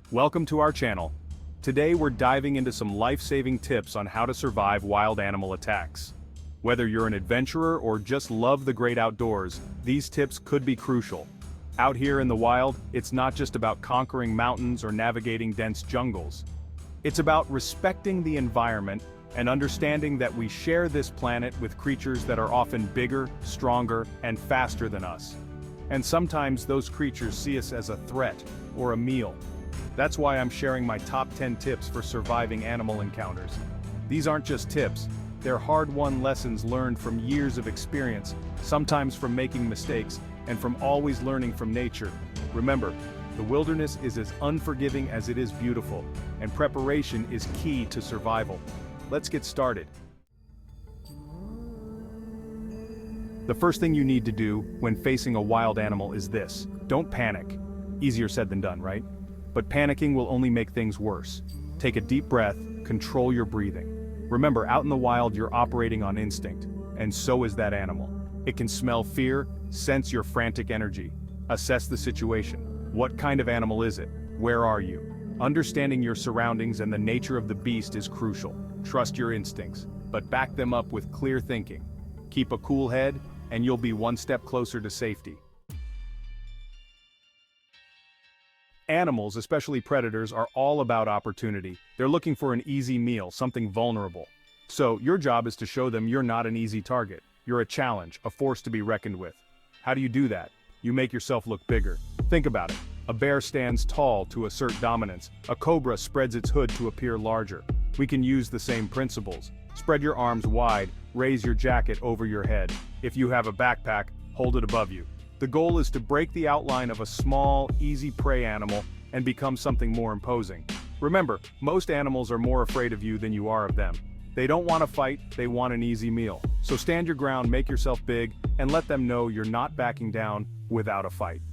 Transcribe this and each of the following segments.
Welcome to our channel. Today we're diving into some life-saving tips on how to survive wild animal attacks. Whether you're an adventurer or just love the great outdoors, these tips could be crucial. Out here in the wild, it's not just about conquering mountains or navigating dense jungles. It's about respecting the environment and understanding that we share this planet with creatures that are often bigger, stronger, and faster than us. And sometimes those creatures see us as a threat or a meal. That's why I'm sharing my top 10 tips for surviving animal encounters. These aren't just tips, they're hard-won lessons learned from years of experience, sometimes from making mistakes, and from always learning from nature. Remember, the wilderness is as unforgiving as it is beautiful, and preparation is key to survival. Let's get started. The first thing you need to do when facing a wild animal is this: don't panic. Easier said than done, right? But panicking will only make things worse. Take a deep breath, control your breathing. Remember, out in the wild you're operating on instinct, and so is that animal. It can smell fear, sense your frantic energy. Assess the situation. What kind of animal is it? Where are you? Understanding your surroundings and the nature of the beast is crucial. Trust your instincts, but back them up with clear thinking. Keep a cool head, and you'll be one step closer to safety. Animals, especially predators, are all about opportunity. They're looking for an easy meal, something vulnerable. So, your job is to show them you're not an easy target. You're a challenge, a force to be reckoned with. How do you do that? You make yourself look bigger. Think about it. A bear stands tall to assert dominance. A cobra spreads its hood to appear larger. We can use the same principles. Spread your arms wide, raise your jacket over your head. If you have a backpack, hold it above you. The goal is to break the outline of a small, easy prey animal and become something more imposing. Remember, most animals are more afraid of you than you are of them. They don't want to fight, they want an easy meal. So stand your ground, make yourself big, and let them know you're not backing down without a fight.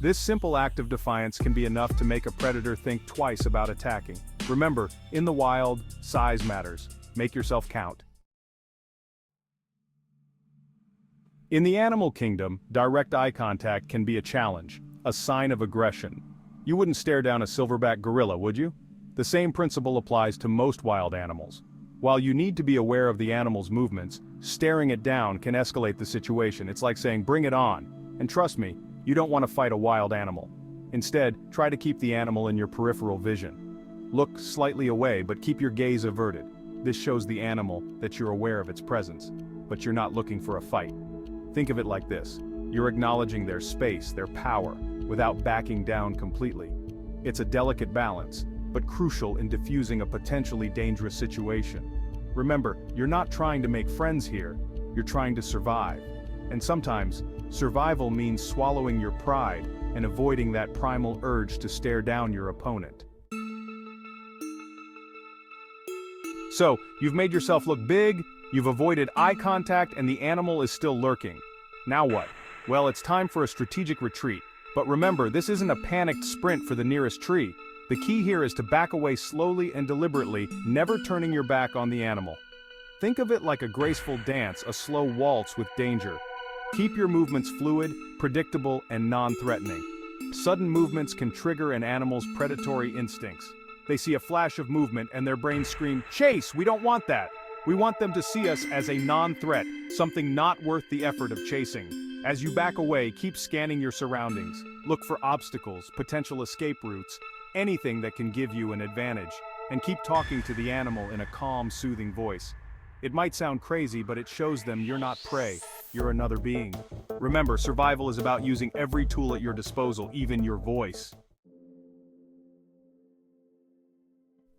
This simple act of defiance can be enough to make a predator think twice about attacking. Remember, in the wild, size matters. Make yourself count. In the animal kingdom, direct eye contact can be a challenge, a sign of aggression. You wouldn't stare down a silverback gorilla, would you? The same principle applies to most wild animals. While you need to be aware of the animal's movements, staring it down can escalate the situation. It's like saying, "Bring it on." And trust me, you don't want to fight a wild animal. Instead, try to keep the animal in your peripheral vision. Look slightly away, but keep your gaze averted. This shows the animal that you're aware of its presence, but you're not looking for a fight. Think of it like this: you're acknowledging their space, their power, without backing down completely. It's a delicate balance, but crucial in diffusing a potentially dangerous situation. Remember, you're not trying to make friends here, you're trying to survive. And sometimes, survival means swallowing your pride and avoiding that primal urge to stare down your opponent. So, you've made yourself look big, you've avoided eye contact, and the animal is still lurking. Now what? Well, it's time for a strategic retreat. But remember, this isn't a panicked sprint for the nearest tree. The key here is to back away slowly and deliberately, never turning your back on the animal. Think of it like a graceful dance, a slow waltz with danger. Keep your movements fluid, predictable, and non-threatening. Sudden movements can trigger an animal's predatory instincts. They see a flash of movement and their brains scream, "Chase! We don't want that!" We want them to see us as a non-threat, something not worth the effort of chasing. As you back away, keep scanning your surroundings. Look for obstacles, potential escape routes, anything that can give you an advantage. And keep talking to the animal in a calm, soothing voice. It might sound crazy, but it shows them you're not prey, you're another being. Remember, survival is about using every tool at your disposal, even your voice.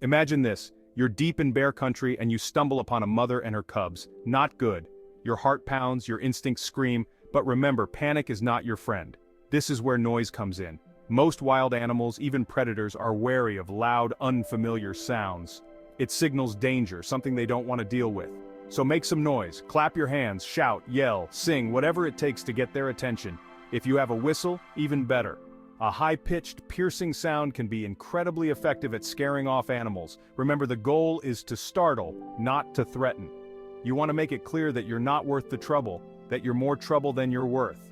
Imagine this: you're deep in bear country and you stumble upon a mother and her cubs. Not good. Your heart pounds, your instincts scream, but remember, panic is not your friend. This is where noise comes in. Most wild animals, even predators, are wary of loud, unfamiliar sounds. It signals danger, something they don't want to deal with. So make some noise, clap your hands, shout, yell, sing, whatever it takes to get their attention. If you have a whistle, even better. A high-pitched, piercing sound can be incredibly effective at scaring off animals. Remember, the goal is to startle, not to threaten. You want to make it clear that you're not worth the trouble, that you're more trouble than you're worth.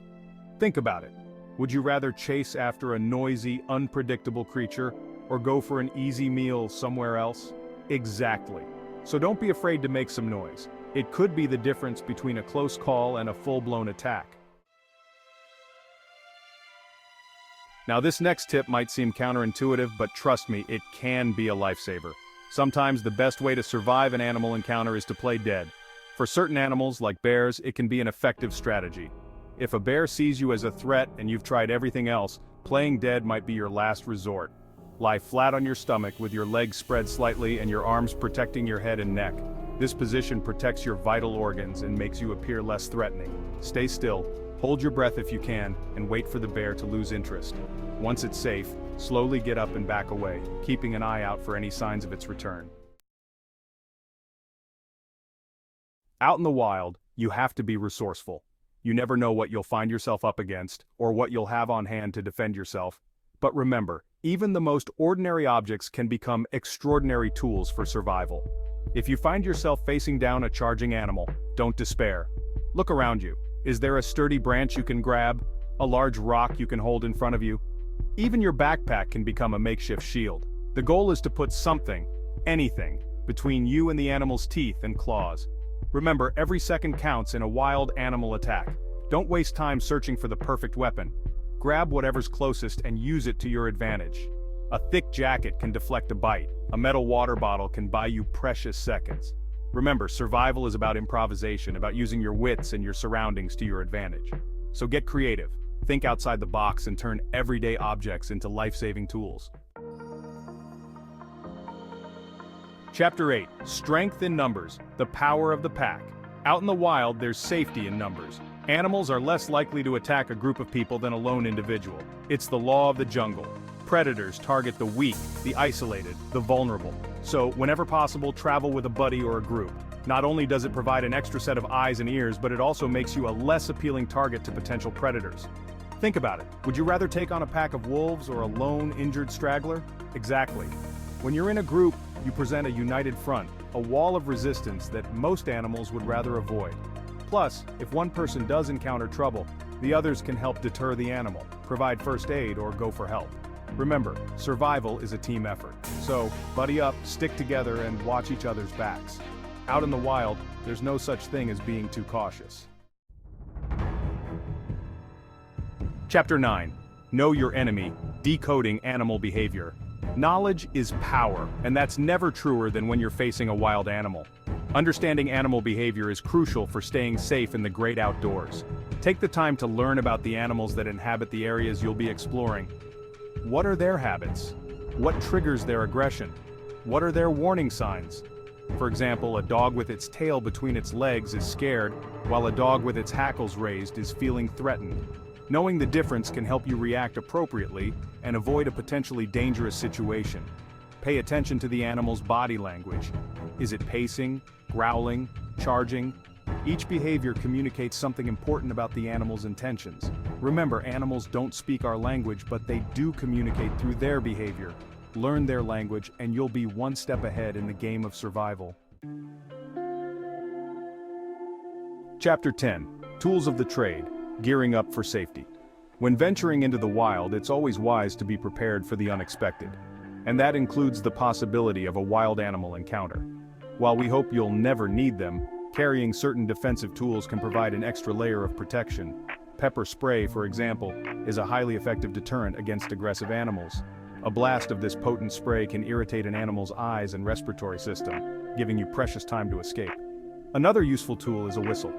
Think about it. Would you rather chase after a noisy, unpredictable creature, or go for an easy meal somewhere else? Exactly. So don't be afraid to make some noise. It could be the difference between a close call and a full-blown attack. Now this next tip might seem counterintuitive, but trust me, it can be a lifesaver. Sometimes the best way to survive an animal encounter is to play dead. For certain animals, like bears, it can be an effective strategy. If a bear sees you as a threat and you've tried everything else, playing dead might be your last resort. Lie flat on your stomach with your legs spread slightly and your arms protecting your head and neck. This position protects your vital organs and makes you appear less threatening. Stay still, hold your breath if you can, and wait for the bear to lose interest. Once it's safe, slowly get up and back away, keeping an eye out for any signs of its return. Out in the wild, you have to be resourceful. You never know what you'll find yourself up against, or what you'll have on hand to defend yourself. But remember, even the most ordinary objects can become extraordinary tools for survival. If you find yourself facing down a charging animal, don't despair. Look around you. Is there a sturdy branch you can grab? A large rock you can hold in front of you? Even your backpack can become a makeshift shield. The goal is to put something, anything, between you and the animal's teeth and claws. Remember, every second counts in a wild animal attack. Don't waste time searching for the perfect weapon. Grab whatever's closest and use it to your advantage. A thick jacket can deflect a bite. A metal water bottle can buy you precious seconds. Remember, survival is about improvisation, about using your wits and your surroundings to your advantage. So get creative. Think outside the box and turn everyday objects into life-saving tools. Chapter 8. Strength in Numbers. The Power of the Pack. Out in the wild, there's safety in numbers. Animals are less likely to attack a group of people than a lone individual. It's the law of the jungle. Predators target the weak, the isolated, the vulnerable. So, whenever possible, travel with a buddy or a group. Not only does it provide an extra set of eyes and ears, but it also makes you a less appealing target to potential predators. Think about it. Would you rather take on a pack of wolves or a lone, injured straggler? Exactly. When you're in a group, you present a united front, a wall of resistance that most animals would rather avoid. Plus, if one person does encounter trouble, the others can help deter the animal, provide first aid, or go for help. Remember, survival is a team effort. So, buddy up, stick together, and watch each other's backs. Out in the wild, there's no such thing as being too cautious. Chapter 9. Know Your Enemy. Decoding Animal Behavior. Knowledge is power, and that's never truer than when you're facing a wild animal. Understanding animal behavior is crucial for staying safe in the great outdoors. Take the time to learn about the animals that inhabit the areas you'll be exploring. What are their habits? What triggers their aggression? What are their warning signs? For example, a dog with its tail between its legs is scared, while a dog with its hackles raised is feeling threatened. Knowing the difference can help you react appropriately and avoid a potentially dangerous situation. Pay attention to the animal's body language. Is it pacing, growling, charging? Each behavior communicates something important about the animal's intentions. Remember, animals don't speak our language, but they do communicate through their behavior. Learn their language, and you'll be one step ahead in the game of survival. Chapter 10. Tools of the Trade. Gearing up for safety. When venturing into the wild, it's always wise to be prepared for the unexpected. And that includes the possibility of a wild animal encounter. While we hope you'll never need them, carrying certain defensive tools can provide an extra layer of protection. Pepper spray, for example, is a highly effective deterrent against aggressive animals. A blast of this potent spray can irritate an animal's eyes and respiratory system, giving you precious time to escape. Another useful tool is a whistle.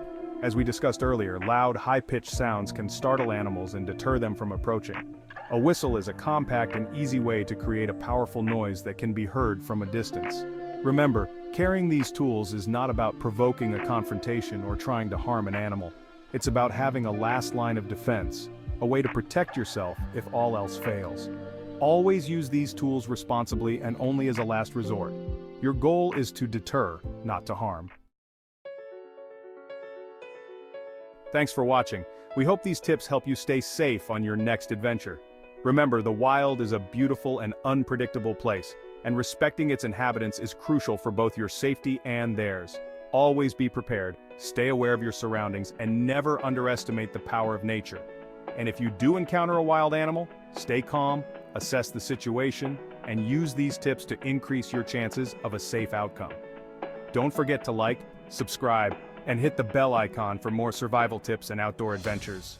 As we discussed earlier, loud, high-pitched sounds can startle animals and deter them from approaching. A whistle is a compact and easy way to create a powerful noise that can be heard from a distance. Remember, carrying these tools is not about provoking a confrontation or trying to harm an animal. It's about having a last line of defense, a way to protect yourself if all else fails. Always use these tools responsibly and only as a last resort. Your goal is to deter, not to harm. Thanks for watching. We hope these tips help you stay safe on your next adventure. Remember, the wild is a beautiful and unpredictable place, and respecting its inhabitants is crucial for both your safety and theirs. Always be prepared, stay aware of your surroundings, and never underestimate the power of nature. And if you do encounter a wild animal, stay calm, assess the situation, and use these tips to increase your chances of a safe outcome. Don't forget to like, subscribe, and hit the bell icon for more survival tips and outdoor adventures.